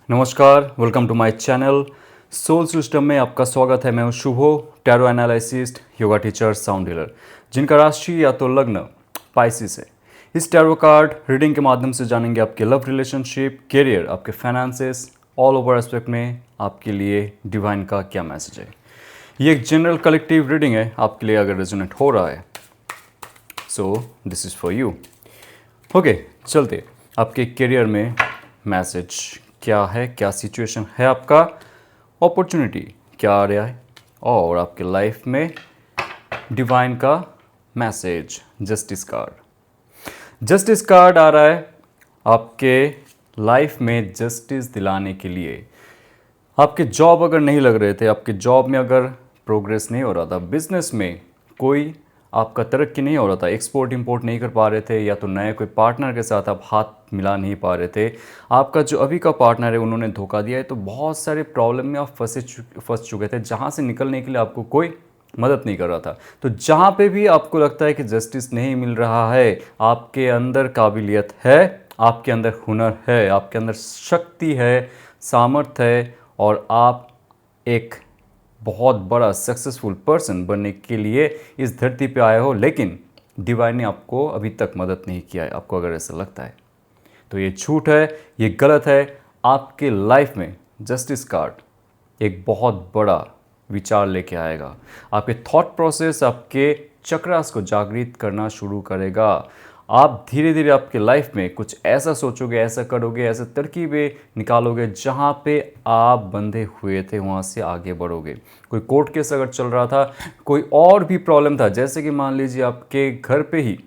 नमस्कार, welcome to my channel soul system में आपका स्वागत है। मैं हूं Shubho, tarot analyst, yoga teacher, sound healer, जिनका राशि या तो लग्न पाइसिस है। इस टैरो कार्ड रीडिंग के माध्यम से जानेंगे आपके लव रिलेशनशिप, करियर, आपके फाइनेंसेस, ऑल ओवर एस्पेक्ट में आपके लिए डिवाइन का क्या मैसेज है। ये एक जनरल कलेक्टिव रीडिंग है, आपके लिए अगर रेजोनेट हो रहा है so this is for you. Okay, चलते आपके करियर में मैसेज क्या है, क्या सिचुएशन है, आपका अपॉर्चुनिटी क्या आ रहा है, और आपके लाइफ में डिवाइन का मैसेज। जस्टिस कार्ड आ रहा है आपके लाइफ में जस्टिस दिलाने के लिए। आपके जॉब अगर नहीं लग रहे थे, आपके जॉब में अगर प्रोग्रेस नहीं हो रहा था, बिजनेस में कोई आपका तरक्की नहीं हो रहा था, एक्सपोर्ट इंपोर्ट नहीं कर पा रहे थे, या तो नए कोई पार्टनर के साथ आप हाथ मिला नहीं पा रहे थे, आपका जो अभी का पार्टनर है उन्होंने धोखा दिया है, तो बहुत सारे प्रॉब्लम में आप फंस चुके थे, जहाँ से निकलने के लिए आपको कोई मदद नहीं कर रहा था। तो जहाँ पे भी आपको लगता है कि जस्टिस नहीं मिल रहा है, आपके अंदर काबिलियत है, आपके अंदर हुनर है, आपके अंदर शक्ति है, सामर्थ्य है, और आप एक बहुत बड़ा सक्सेसफुल पर्सन बनने के लिए इस धरती पे आए हो, लेकिन डिवाइन ने आपको अभी तक मदद नहीं किया है। आपको अगर ऐसा लगता है तो ये झूठ है, ये गलत है। आपके लाइफ में जस्टिस कार्ड एक बहुत बड़ा विचार लेके आएगा, आपके थॉट प्रोसेस, आपके चक्रास को जागृत करना शुरू करेगा। आप धीरे धीरे आपके लाइफ में कुछ ऐसा सोचोगे, ऐसा करोगे, ऐसे तरकीबें निकालोगे, जहाँ पे आप बंधे हुए थे वहाँ से आगे बढ़ोगे। कोई कोर्ट केस अगर चल रहा था, कोई और भी प्रॉब्लम था, जैसे कि मान लीजिए आपके घर पे ही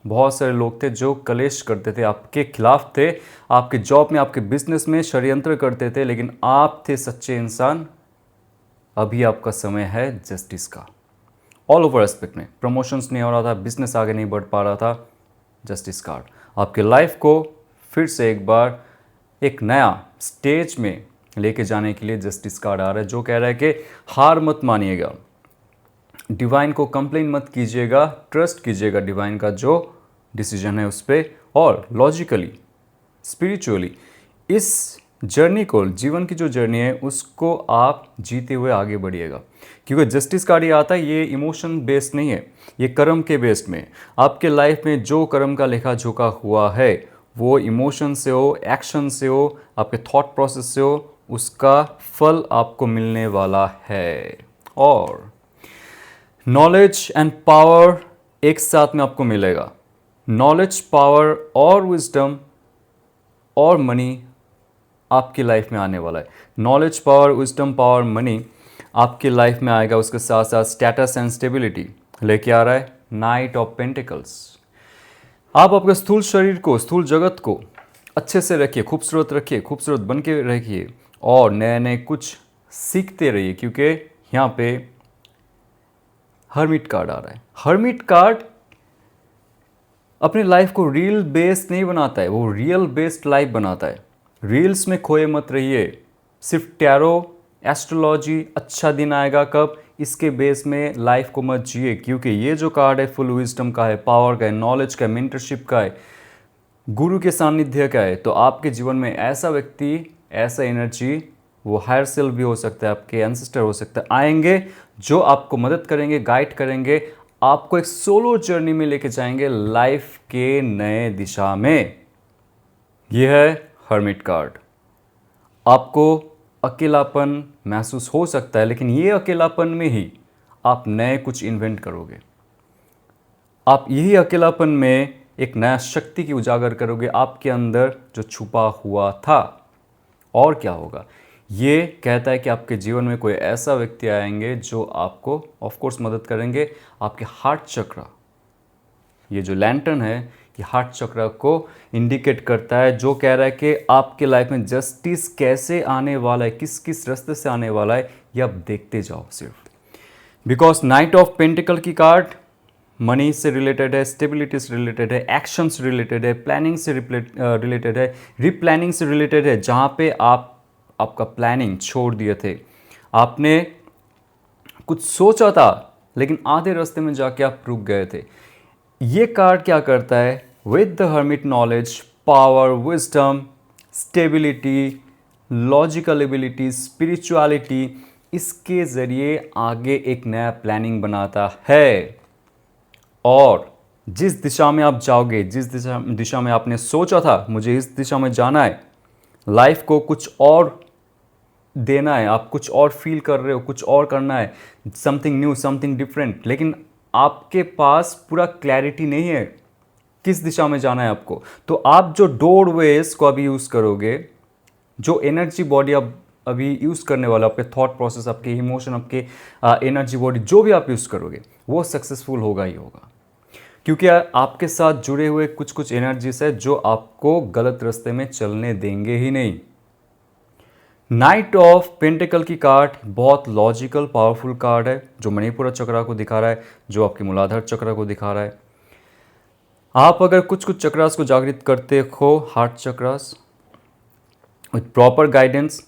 बहुत सारे लोग थे जो कलेश करते थे, आपके खिलाफ थे, आपके जॉब में, आपके बिजनेस में षड्यंत्र करते थे, लेकिन आप थे सच्चे इंसान। अभी आपका समय है जस्टिस का। ऑल ओवर एस्पेक्ट में प्रमोशंस नहीं हो रहा था, बिजनेस आगे नहीं बढ़ पा रहा था, जस्टिस कार्ड आपके लाइफ को फिर से एक बार एक नया स्टेज में लेके जाने के लिए जस्टिस कार्ड आ रहा है, जो कह रहा है कि हार मत मानिएगा, डिवाइन को कंप्लेन मत कीजिएगा, ट्रस्ट कीजिएगा डिवाइन का जो डिसीजन है उस पर, और लॉजिकली, स्पिरिचुअली इस जर्नी को, जीवन की जो जर्नी है उसको आप जीते हुए आगे बढ़िएगा। क्योंकि जस्टिस कार्ड ये आता है, ये इमोशन बेस्ड नहीं है, ये कर्म के बेस्ड में। आपके लाइफ में जो कर्म का लेखा जोखा हुआ है, वो इमोशन से हो, एक्शन से हो, आपके थॉट प्रोसेस से हो, उसका फल आपको मिलने वाला है। और नॉलेज एंड पावर एक साथ में आपको मिलेगा। नॉलेज, पावर और विजडम और मनी आपकी लाइफ में आने वाला है। Knowledge, power, wisdom, power, money आपकी लाइफ में आएगा। उसके साथ साथ स्टेटस एंड स्टेबिलिटी लेके आ रहा है नाइट ऑफ पेंटिकल्स। आप अपने स्थूल शरीर को, स्थूल जगत को अच्छे से रखिए, खूबसूरत रखिए, खूबसूरत बन के रखिए, और नए नए कुछ सीखते रहिए, क्योंकि यहाँ पे हर्मिट कार्ड आ रहा है। हर्मिट कार्ड अपनी लाइफ को रियल बेस्ड नहीं बनाता है, वो रियल बेस्ड लाइफ बनाता है। रील्स में खोए मत रहिए, सिर्फ टैरो, एस्ट्रोलॉजी, अच्छा दिन आएगा कब, इसके बेस में लाइफ को मत जिए, क्योंकि ये जो कार्ड है फुल विजडम का है, पावर का है, नॉलेज का है, मेंटरशिप का है, गुरु के सानिध्य का है। तो आपके जीवन में ऐसा व्यक्ति, ऐसा एनर्जी, वो हायर सेल्फ भी हो सकता है, आपके एंसेस्टर हो सकता है, आएंगे जो आपको मदद करेंगे, गाइड करेंगे, आपको एक सोलो जर्नी में लेके जाएंगे लाइफ के नए दिशा में। यह है हर्मिट कार्ड। आपको अकेलापन महसूस हो सकता है, लेकिन ये अकेलापन में ही आप नए कुछ इन्वेंट करोगे। आप यही अकेलापन में एक नया शक्ति की उजागर करोगे, आपके अंदर जो छुपा हुआ था। और क्या होगा, ये कहता है कि आपके जीवन में कोई ऐसा व्यक्ति आएंगे जो आपको ऑफ कोर्स मदद करेंगे। आपके हार्ट चक्र, ये जो लैंटर्न है, ये हार्ट चक्र को इंडिकेट करता है, जो कह रहा है कि आपके लाइफ में जस्टिस कैसे आने वाला है, किस किस रास्ते से आने वाला है, ये आप देखते जाओ सिर्फ। बिकॉज नाइट ऑफ पेंटिकल की कार्ड मनी से रिलेटेड है, स्टेबिलिटी से रिलेटेड है, एक्शन से रिलेटेड है, प्लानिंग से रिलेटेड है, रिप्लानिंग से रिलेटेड है। जहाँ पे आपका प्लानिंग छोड़ दिए थे, आपने कुछ सोचा था लेकिन आधे रास्ते में जाके आप रुक गए थे। ये कार्ड क्या करता है, with the hermit, knowledge, power, wisdom, stability, logical ability, spirituality, इसके ज़रिए आगे एक नया प्लानिंग बनाता है। और जिस दिशा में आप जाओगे, जिस दिशा में आपने सोचा था मुझे इस दिशा में जाना है, लाइफ को कुछ और देना है, आप कुछ और फील कर रहे हो, कुछ और करना है, समथिंग न्यू, समथिंग डिफरेंट, लेकिन आपके पास पूरा क्लैरिटी नहीं है किस दिशा में जाना है आपको, तो आप जो डोरवेज को अभी यूज़ करोगे, जो एनर्जी बॉडी आप अभी यूज़ करने वाला, आपके थॉट प्रोसेस, आपके इमोशन, आपके एनर्जी बॉडी जो भी आप यूज़ करोगे वो सक्सेसफुल होगा ही होगा, क्योंकि आपके साथ जुड़े हुए कुछ कुछ एनर्जीज है जो आपको गलत रास्ते में चलने देंगे ही नहीं। नाइट ऑफ पेंटिकल की कार्ड बहुत लॉजिकल पावरफुल कार्ड है, जो मणिपुर चक्रा को दिखा रहा है, जो आपके मूलाधार चक्र को दिखा रहा है। आप अगर कुछ कुछ चक्रास को जागृत करते हो, heart chakras, with proper guidance,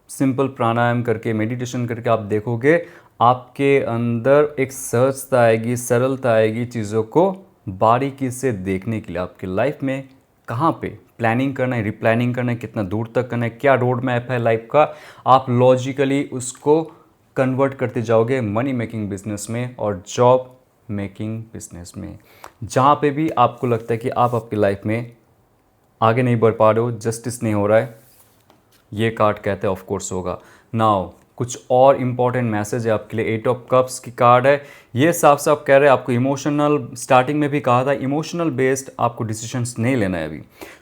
simple pranayama करके, मेडिटेशन करके आप देखोगे आपके अंदर एक सहजता आएगी, सरलता आएगी चीज़ों को बारीकी से देखने के लिए। आपकी लाइफ में कहाँ पे प्लानिंग करना है, रिप्लानिंग करना है, कितना दूर तक करना है, क्या रोड मैप है लाइफ का, आप लॉजिकली उसको कन्वर्ट करते जाओगे मनी मेकिंग बिजनेस में और जॉब मेकिंग बिजनेस में। जहाँ पे भी आपको लगता है कि आप आपकी लाइफ में आगे नहीं बढ़ पा रहे हो, जस्टिस नहीं हो रहा है, ये कार्ड कहते हैं ऑफ कोर्स होगा। नाउ कुछ और इंपॉर्टेंट मैसेज है आपके लिए। 8 ऑफ कप्स की कार्ड है, ये साफ साफ कह रहे हैं आपको इमोशनल, स्टार्टिंग में भी कहा था इमोशनल बेस्ड आपको डिसीजंस नहीं लेना है। अभी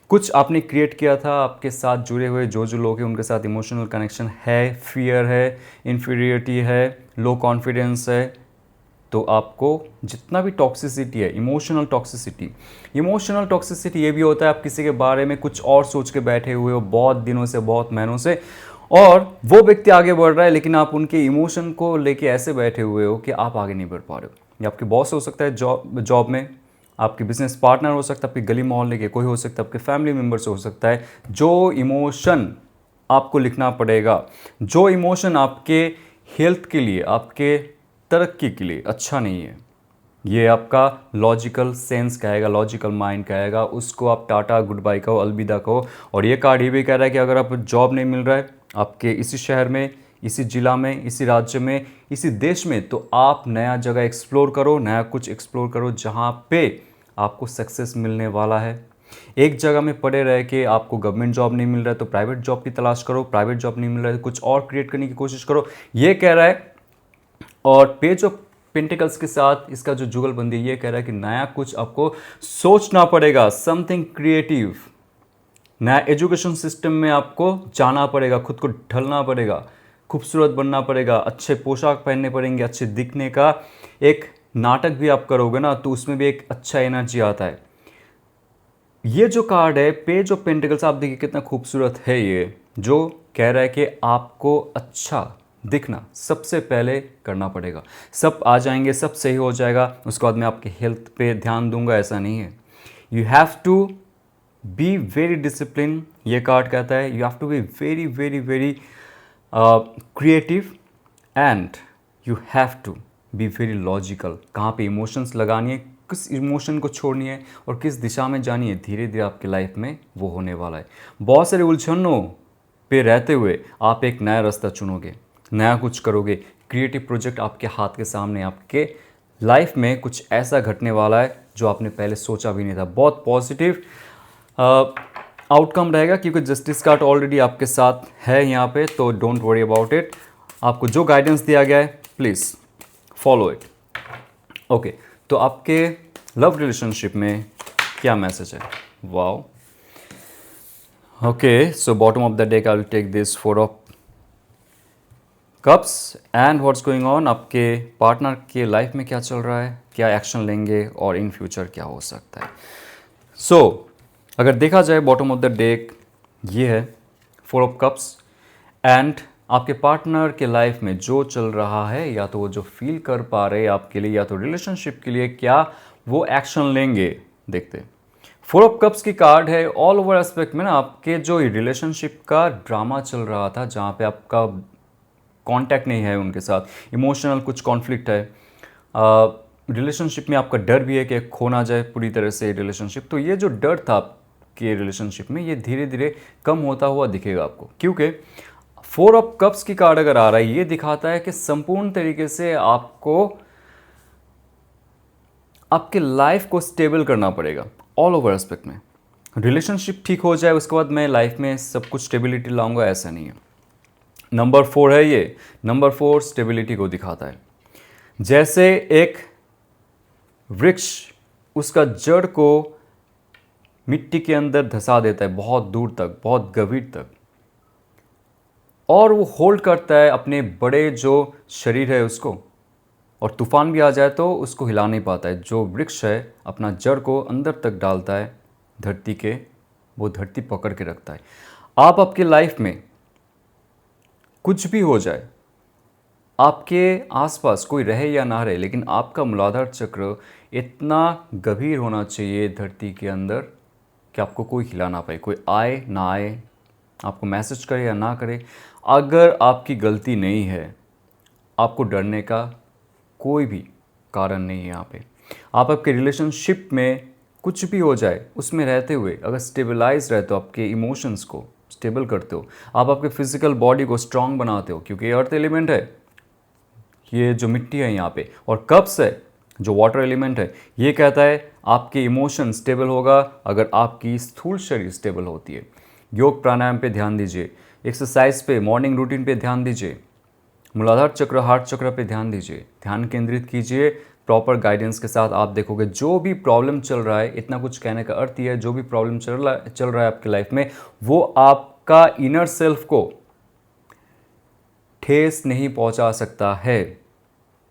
कुछ आपने क्रिएट किया था, आपके साथ जुड़े हुए जो जो लोग हैं उनके साथ इमोशनल कनेक्शन है, फियर है, इन्फीरियरिटी है, लो कॉन्फिडेंस है, तो आपको जितना भी टॉक्सिसिटी है, इमोशनल टॉक्सिसिटी ये भी होता है आप किसी के बारे में कुछ और सोच के बैठे हुए हो बहुत दिनों से, बहुत महीनों से, और वो व्यक्ति आगे बढ़ रहा है लेकिन आप उनके इमोशन को लेके ऐसे बैठे हुए हो कि आप आगे नहीं बढ़ पा रहे हो। ये आपके बॉस हो सकता है जॉब में, आपके बिजनेस पार्टनर हो सकता है, आपके गली मोहल्ले के कोई हो सकता है, आपके फैमिली मेम्बर्स हो सकता है। जो इमोशन आपको लिखना पड़ेगा, जो इमोशन आपके हेल्थ के लिए, आपके तरक्की के लिए अच्छा नहीं है, ये आपका लॉजिकल सेंस कहेगा, लॉजिकल माइंड कहेगा, उसको आप टाटा गुड बाय कहो, अलविदा कहो। और ये कार्ड ये भी कह रहा है कि अगर आप जॉब नहीं मिल रहा है आपके इसी शहर में, इसी जिला में, इसी राज्य में, इसी देश में, तो आप नया जगह एक्सप्लोर करो, नया कुछ एक्सप्लोर करो जहाँ पे आपको सक्सेस मिलने वाला है। एक जगह में पड़े रह के आपको गवर्नमेंट जॉब नहीं मिल रहा है तो प्राइवेट जॉब की तलाश करो, प्राइवेट जॉब नहीं मिल रहा है तो कुछ और क्रिएट करने की कोशिश करो, ये कह रहा है। और पेज ऑफ पेंटिकल्स के साथ इसका जो जुगलबंदी ये कह रहा है कि नया कुछ आपको सोचना पड़ेगा, समथिंग क्रिएटिव, नया एजुकेशन सिस्टम में आपको जाना पड़ेगा, खुद को ढलना पड़ेगा, खूबसूरत बनना पड़ेगा, अच्छे पोशाक पहनने पड़ेंगे, अच्छे दिखने का एक नाटक भी आप करोगे ना तो उसमें भी एक अच्छा एनर्जी आता है। ये जो कार्ड है पेज ऑफ पेंटिकल्स, आप देखिए कितना खूबसूरत है, ये जो कह रहा है कि आपको अच्छा दिखना सबसे पहले करना पड़ेगा। सब आ जाएंगे, सब सही हो जाएगा, उसके बाद मैं आपके हेल्थ पे ध्यान दूंगा, ऐसा नहीं है। You have to be very discipline, ये कार्ड कहता है you have to be very very very creative and you have to be very logical. कहाँ पे इमोशंस लगानी है, किस इमोशन को छोड़नी है और किस दिशा में जानी है, धीरे धीरे आपकी लाइफ में वो होने वाला है। बहुत सारे उलझनों पे रहते हुए आप एक नया रास्ता चुनोगे, नया कुछ करोगे, क्रिएटिव प्रोजेक्ट आपके हाथ के सामने, आपके लाइफ में कुछ ऐसा घटने वाला है जो आपने पहले सोचा भी नहीं था। बहुत पॉजिटिव आउटकम रहेगा क्योंकि जस्टिस कार्ड ऑलरेडी आपके साथ है यहाँ पे, तो डोंट वरी अबाउट इट। आपको जो गाइडेंस दिया गया है प्लीज़ फॉलो इट। ओके, तो आपके लव रिलेशनशिप में क्या मैसेज है? Wow, okay, so bottom of the deck I will take this 4 of cups and what's going on. आपके पार्टनर के लाइफ में क्या चल रहा है, क्या एक्शन लेंगे और इन फ्यूचर क्या हो सकता है। सो अगर देखा जाए बॉटम ऑफ द डेक ये है 4 ऑफ कप्स एंड आपके पार्टनर के लाइफ में जो चल रहा है, या तो वो जो फील कर पा रहे हैं आपके लिए, या तो रिलेशनशिप के लिए क्या वो एक्शन लेंगे, देखते। 4 ऑफ कप्स की कार्ड है ऑल ओवर एस्पेक्ट में ना, आपके जो रिलेशनशिप का ड्रामा चल रहा था, जहाँ पे आपका कांटेक्ट नहीं है उनके साथ, इमोशनल कुछ कॉन्फ्लिक्ट है, रिलेशनशिप में आपका डर भी है कि खो ना जाए पूरी तरह से रिलेशनशिप। तो ये जो डर था आपके रिलेशनशिप में ये धीरे धीरे कम होता हुआ दिखेगा आपको, क्योंकि 4 ऑफ कप्स की कार्ड अगर आ रहा है ये दिखाता है कि संपूर्ण तरीके से आपको आपके लाइफ को स्टेबल करना पड़ेगा ऑल ओवर एस्पेक्ट में। रिलेशनशिप ठीक हो जाए उसके बाद मैं लाइफ में सब कुछ स्टेबिलिटी लाऊंगा, ऐसा नहीं है। नंबर 4 है ये। नंबर 4 स्टेबिलिटी को दिखाता है। जैसे एक वृक्ष उसका जड़ को मिट्टी के अंदर धंसा देता है बहुत दूर तक, बहुत गभीर तक, और वो होल्ड करता है अपने बड़े जो शरीर है उसको, और तूफान भी आ जाए तो उसको हिला नहीं पाता है। जो वृक्ष है अपना जड़ को अंदर तक डालता है धरती के, वो धरती पकड़ के रखता है। आप आपकी लाइफ में कुछ भी हो जाए, आपके आसपास कोई रहे या ना रहे, लेकिन आपका मूलाधार चक्र इतना गंभीर होना चाहिए धरती के अंदर कि आपको कोई हिला ना पाए, कोई आए ना आए, आपको मैसेज करे या ना करे। अगर आपकी गलती नहीं है, आपको डरने का कोई भी कारण नहीं है यहाँ पे। आप आपके रिलेशनशिप में कुछ भी हो जाए उसमें रहते हुए अगर स्टेबलाइज रहते हो, आपके इमोशंस को स्टेबल करते हो, आप आपके फिजिकल बॉडी को स्ट्रांग बनाते हो, क्योंकि ये अर्थ एलिमेंट है, ये जो मिट्टी है यहाँ पे, और कप्स है जो वाटर एलिमेंट है, ये कहता है आपके इमोशन स्टेबल होगा अगर आपकी स्थूल शरीर स्टेबल होती है। योग प्राणायाम पे ध्यान दीजिए, एक्सरसाइज पे, मॉर्निंग रूटीन पे ध्यान दीजिए, मूलाधार चक्र, हार्ट चक्र पे ध्यान दीजिए, ध्यान केंद्रित कीजिए प्रॉपर गाइडेंस के साथ। आप देखोगे जो भी प्रॉब्लम चल रहा है, इतना कुछ कहने का अर्थ ये है, जो भी प्रॉब्लम चल रहा है आपकी लाइफ में, वो आपका इनर सेल्फ को ठेस नहीं पहुंचा सकता है,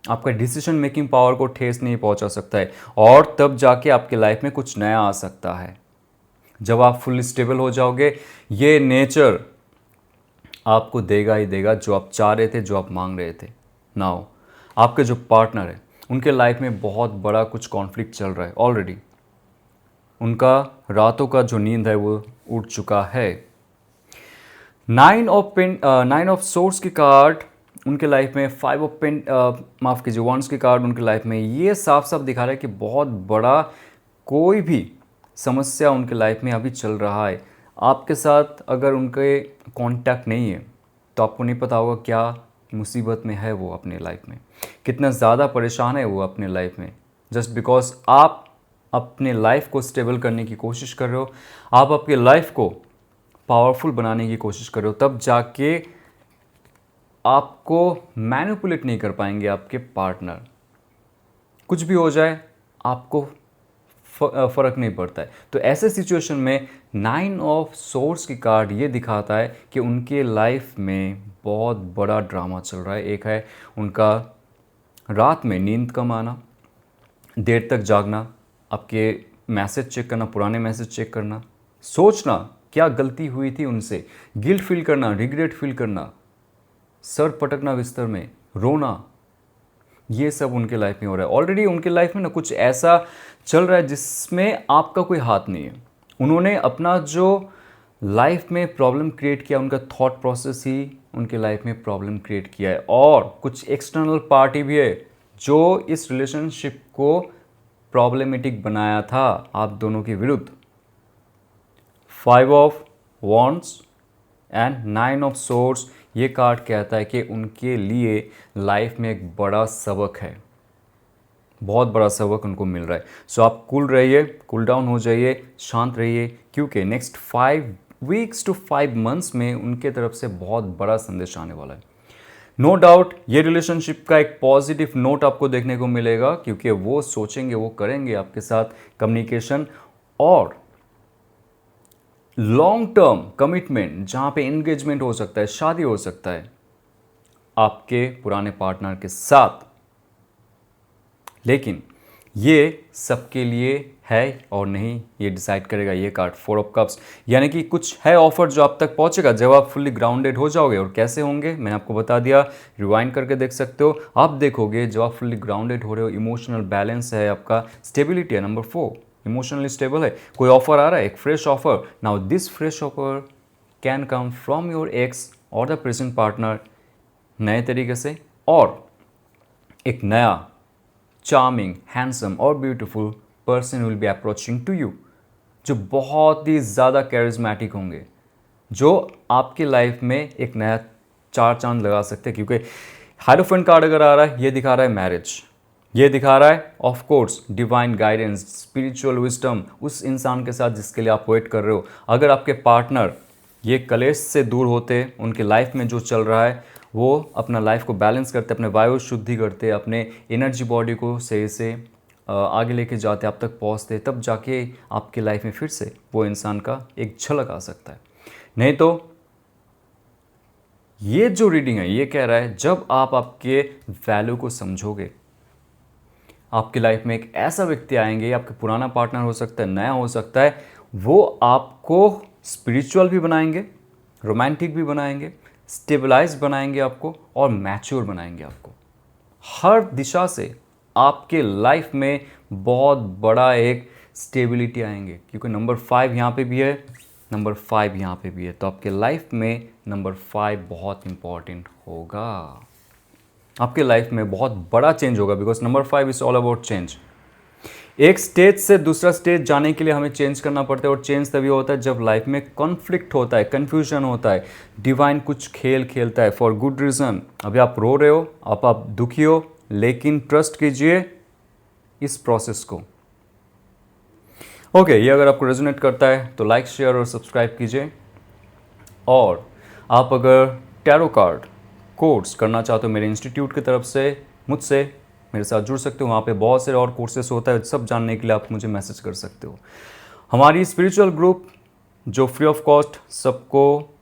आपका डिसीजन मेकिंग पावर को ठेस नहीं पहुंचा सकता है, और तब जाके आपके लाइफ में कुछ नया आ सकता है। जब आप फुल स्टेबल हो जाओगे, ये नेचर आपको देगा ही देगा जो आप चाह रहे थे, जो आप मांग रहे थे। नाउ आपके जो पार्टनर है उनके लाइफ में बहुत बड़ा कुछ कॉन्फ्लिक्ट चल रहा है ऑलरेडी, उनका रातों का जो नींद है वो उड़ चुका है। 9 ऑफ सोर्स की कार्ड उनके लाइफ में, 5 ऑफ माफ़ कीजिए, वंस की कार्ड उनके लाइफ में, ये साफ साफ दिखा रहा है कि बहुत बड़ा कोई भी समस्या उनके लाइफ में अभी चल रहा है। आपके साथ अगर उनके कांटेक्ट नहीं है तो आपको नहीं पता होगा क्या मुसीबत में है वो अपने लाइफ में, कितना ज़्यादा परेशान है वो अपने लाइफ में, जस्ट बिकॉज आप अपने लाइफ को स्टेबल करने की कोशिश कर रहे हो, आप आपके लाइफ को पावरफुल बनाने की कोशिश कर रहे हो, तब जाके आपको मैनिपुलेट नहीं कर पाएंगे आपके पार्टनर। कुछ भी हो जाए आपको फ़र्क नहीं पड़ता है। तो ऐसे सिचुएशन में 9 ऑफ सोर्स की कार्ड ये दिखाता है कि उनके लाइफ में बहुत बड़ा ड्रामा चल रहा है। एक है उनका रात में नींद कम आना, देर तक जागना, आपके मैसेज चेक करना, पुराने मैसेज चेक करना, सोचना क्या गलती हुई थी उनसे, गिल्ट फील करना, रिग्रेट फील करना, सर पटकना बिस्तर में, रोना, ये सब उनके लाइफ में हो रहा है। ऑलरेडी उनके लाइफ में ना कुछ ऐसा चल रहा है जिसमें आपका कोई हाथ नहीं है। उन्होंने अपना जो लाइफ में प्रॉब्लम क्रिएट किया, उनका थॉट प्रोसेस ही उनके लाइफ में प्रॉब्लम क्रिएट किया है, और कुछ एक्सटर्नल पार्टी भी है जो इस रिलेशनशिप को प्रॉब्लमेटिक बनाया था आप दोनों के विरुद्ध। 5 of wands and 9 of source, ये कार्ड कहता है कि उनके लिए लाइफ में एक बड़ा सबक है, बहुत बड़ा सबक उनको मिल रहा है। सो आप कूल रहिए, कूल डाउन हो जाइए, शांत रहिए, क्योंकि नेक्स्ट 5 वीक्स to 5 मंथ्स में उनके तरफ से बहुत बड़ा संदेश आने वाला है। नो डाउट ये रिलेशनशिप का एक पॉजिटिव नोट आपको देखने को मिलेगा, क्योंकि वो सोचेंगे, वो करेंगे आपके साथ कम्युनिकेशन, और लॉन्ग टर्म कमिटमेंट, जहाँ पे एंगेजमेंट हो सकता है, शादी हो सकता है आपके पुराने पार्टनर के साथ। लेकिन ये सबके लिए है और नहीं, ये डिसाइड करेगा ये कार्ड 4 ऑफ कप्स, यानी कि कुछ है ऑफर जो आप तक पहुंचेगा जब आप फुल्ली ग्राउंडेड हो जाओगे। और कैसे होंगे मैंने आपको बता दिया, रिवाइंड करके देख सकते हो। आप देखोगे जब आप फुल्ली ग्राउंडेड हो रहे हो, इमोशनल बैलेंस है आपका, स्टेबिलिटी है, नंबर 4 इमोशनली स्टेबल है, कोई ऑफर आ रहा है, एक fresh offer. Now this fresh offer can come from your x और द प्रेजेंट पार्टनर, नए तरीके से, और एक नया charming, handsome or beautiful person will be approaching to you. जो बहुत ही ज़्यादा कैरिज्मेटिक होंगे, जो आपकी लाइफ में एक नया चार चांद लगा सकते हैं। क्योंकि हाइरोफेंट कार्ड अगर आ रहा है, ये दिखा रहा है मैरिज, ये दिखा रहा है of course divine guidance, spiritual wisdom उस इंसान के साथ जिसके लिए आप वेट कर रहे हो। अगर आपके पार्टनर ये कलेश से दूर होते, उनके लाइफ में जो चल रहा है वो अपना लाइफ को बैलेंस करते, अपने वायु शुद्धि करते, अपने एनर्जी बॉडी को सही से आगे लेके जाते, आप तक पहुंचते, तब जाके आपकी लाइफ में फिर से वो इंसान का एक झलक आ सकता है। नहीं तो ये जो रीडिंग है ये कह रहा है जब आप आपके वैल्यू को समझोगे, आपकी लाइफ में एक ऐसा व्यक्ति आएंगे, आपके पुराना पार्टनर हो सकता है, नया हो सकता है, वो आपको स्पिरिचुअल भी बनाएंगे, रोमांटिक भी बनाएंगे, स्टेबलाइज बनाएंगे आपको और मैच्योर बनाएंगे आपको। हर दिशा से आपके लाइफ में बहुत बड़ा एक स्टेबिलिटी आएंगे, क्योंकि नंबर 5 यहाँ पे भी है, नंबर 5 यहाँ पे भी है। तो आपके लाइफ में नंबर 5 बहुत इंपॉर्टेंट होगा, आपके लाइफ में बहुत बड़ा चेंज होगा, because number 5 is all about change. एक स्टेज से दूसरा स्टेज जाने के लिए हमें चेंज करना पड़ता है, और चेंज तभी होता है जब लाइफ में कॉन्फ्लिक्ट होता है, कन्फ्यूजन होता है, डिवाइन कुछ खेल खेलता है फॉर गुड रीज़न। अभी आप रो रहे हो, आप दुखी हो, लेकिन ट्रस्ट कीजिए इस प्रोसेस को। ओके, ये अगर आपको रेजोनेट करता है तो लाइक, शेयर और सब्सक्राइब कीजिए। और आप अगर टैरो कार्ड कोर्स करना चाहते हो मेरे इंस्टीट्यूट की तरफ से, मुझसे मेरे साथ जुड़ सकते हो। वहाँ पे बहुत सारे और कोर्सेस होता है, सब जानने के लिए आप मुझे मैसेज कर सकते हो। हमारी स्पिरिचुअल ग्रुप जो फ्री ऑफ कॉस्ट सबको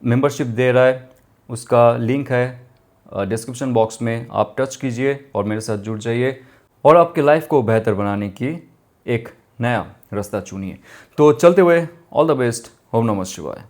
मेंबरशिप दे रहा है, उसका लिंक है डिस्क्रिप्शन बॉक्स में, आप टच कीजिए और मेरे साथ जुड़ जाइए और आपके लाइफ को बेहतर बनाने की एक नया रास्ता चुनिए। तो चलते हुए ऑल द बेस्ट, ओम नमः शिवाय।